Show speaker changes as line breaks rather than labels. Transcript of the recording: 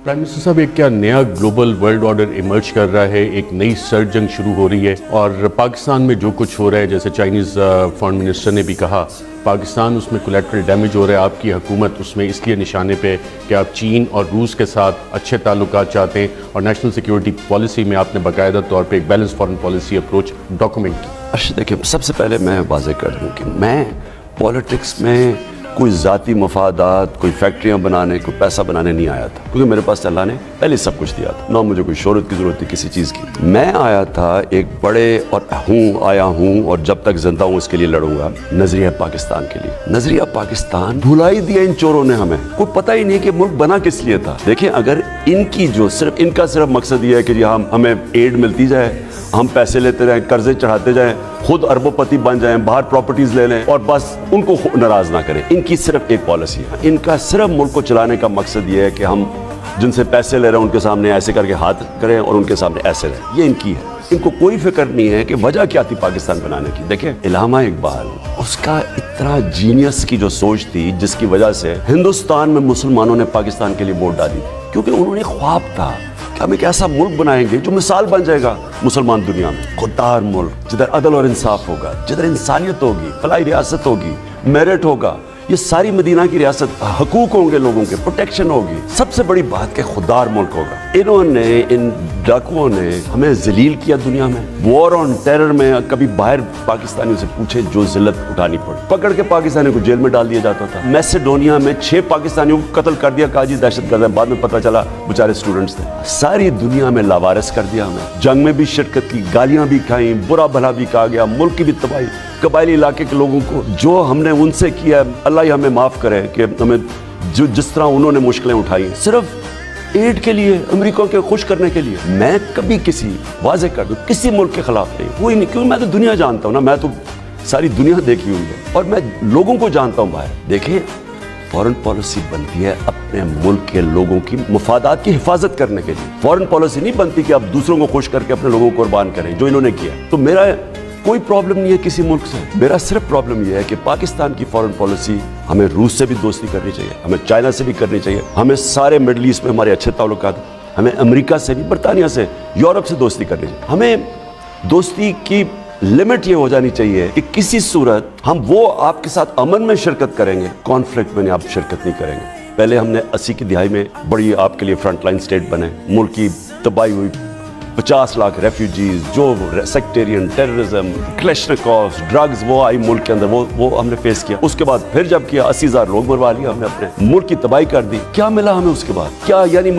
Prime minister साहब, एक क्या नया ग्लोबल वर्ल्ड ऑर्डर इमर्ज कर रहा है, एक नई सर्द जंग शुरू हो रही है और पाकिस्तान में जो कुछ हो रहा है, जैसे चाइनीज़ फॉरेन मिनिस्टर ने भी कहा, पाकिस्तान उसमें कोलैटरल डैमेज हो रहा है, आपकी हुकूमत उसमें इसलिए निशाने पे कि आप चीन और रूस के साथ अच्छे ताल्लुकात चाहते हैं और नेशनल सिक्योरिटी पॉलिसी में आपने बाकायदा तौर पे एक balance foreign policy approach document की।
अच्छा देखिए, सबसे पहले मैं वाज़ेह कर दूं कि मैं पॉलिटिक्स में कोई ज़ाती मफादात, कोई फैक्ट्रियाँ बनाने, कोई पैसा बनाने नहीं आया था, क्योंकि मेरे पास अल्लाह ने पहले सब कुछ दिया था, ना मुझे कोई शोहरत की ज़रूरत थी किसी चीज़ की। मैं आया था एक बड़े और आया हूँ और जब तक जिंदा हूँ इसके लिए लड़ूंगा, नज़रिया पाकिस्तान के लिए। नज़रिया पाकिस्तान भुला ही दिया इन चोरों ने हमें, कोई पता ही नहीं कि मुल्क बना किस लिए था। देखिए, अगर इनकी जो इनका सिर्फ मकसद ये है कि हमें एड मिलती जाए, हम पैसे लेते रहें, कर्जे चढ़ाते जाएं, खुद अरबोपति बन जाएं, बाहर प्रॉपर्टीज ले लें और बस उनको नाराज ना करें, इनकी सिर्फ एक पॉलिसी है। इनका सिर्फ मुल्क को चलाने का मकसद ये है कि हम जिनसे पैसे ले रहे हैं उनके सामने ऐसे करके हाथ करें और उनके सामने ऐसे रहें, ये इनकी है। इनको कोई फिक्र नहीं है कि वजह क्या थी पाकिस्तान बनाने की। देखिए, इल्हामा इकबाल, उसका इतना जीनियस की जो सोच थी जिसकी वजह से हिंदुस्तान में मुसलमानों ने पाकिस्तान के लिए वोट डाली, क्योंकि उन्होंने ख्वाब था कि हम एक ऐसा मुल्क बनाएंगे जो मिसाल बन जाएगा मुसलमान दुनिया में, खुददार मुल्क जिधर अदल और इंसाफ होगा, जिधर इंसानियत होगी, फलाई रियासत होगी, मेरिट होगा, ये सारी मदीना की रियासत, हकूक होंगे लोगों के, प्रोटेक्शन होगी, सबसे बड़ी बात कि खुददार मुल्क होगा। इन्होंने, इन डाकुओं ने हमें जलील किया दुनिया में। वॉर ऑन टेरर में कभी बाहर पाकिस्तानियों से पूछे जो जिल्लत उठानी पड़ी, पकड़ के पाकिस्तानियों को जेल में डाल दिया जाता था। मैसेडोनिया में 6 पाकिस्तानियों को कत्ल कर दिया, कहा जी दहशतगर्द है, बाद में पता चला बेचारे स्टूडेंट्स थे। सारी दुनिया में लावारिस कर दिया हमें, जंग में भी शिरकत की, गालियां भी खाई, बुरा भला भी कहा गया, मुल्क की भी तबाही, कबायली इलाके के लोगों को जो हमने उनसे किया, अल्लाह ही हमें माफ़ करे कि हमें जिस तरह उन्होंने मुश्किलें उठाई सिर्फ एड के लिए, अमेरिका के खुश करने के लिए। मैं कभी किसी, वाज़ेह कर दूं, किसी मुल्क के खिलाफ नहीं, कोई नहीं, क्योंकि मैं तो दुनिया जानता हूँ ना, मैं तो सारी दुनिया देखी हुई है और मैं लोगों को जानता हूँ बाहर। देखिए, फॉरेन पॉलिसी बनती है अपने मुल्क के लोगों की मफादात की हिफाजत करने के लिए। फॉरेन पॉलिसी नहीं बनती कि आप दूसरों को खुश करके अपने लोगों को कुर्बान करें, जो इन्होंने किया। तो मेरा कोई प्रॉब्लम नहीं है किसी मुल्क से, मेरा सिर्फ प्रॉब्लम यह है कि पाकिस्तान की फॉरेन पॉलिसी, हमें रूस से भी दोस्ती करनी चाहिए, हमें चाइना से भी करनी चाहिए, हमें सारे मिडल ईस्ट में हमारे अच्छे ताल्लुकात, हमें अमेरिका से भी, बरतानिया से, यूरोप से दोस्ती करनी चाहिए। हमें दोस्ती की लिमिट ये हो जानी चाहिए कि किसी सूरत हम वो आपके साथ अमन में शिरकत करेंगे, कॉन्फ्लिक्ट में आप शिरकत नहीं करेंगे। पहले हमने 80 की दिहाई में बड़ी आपके लिए फ्रंट लाइन स्टेट बने, मुल्क की तबाही हुई, 50 लाख रेफ्यूजीज, जो सेक्टेरियन, टेररिज्म, क्लैशनिकोव्स, ड्रग्स, वो आई मुल्क के अंदर, वो हमने फेस किया। उसके बाद फिर जब किया 80,000 लोग मरवा लिया हमने, अपने मुल्क की तबाही कर दी। क्या मिला हमें उसके बाद? क्या यानी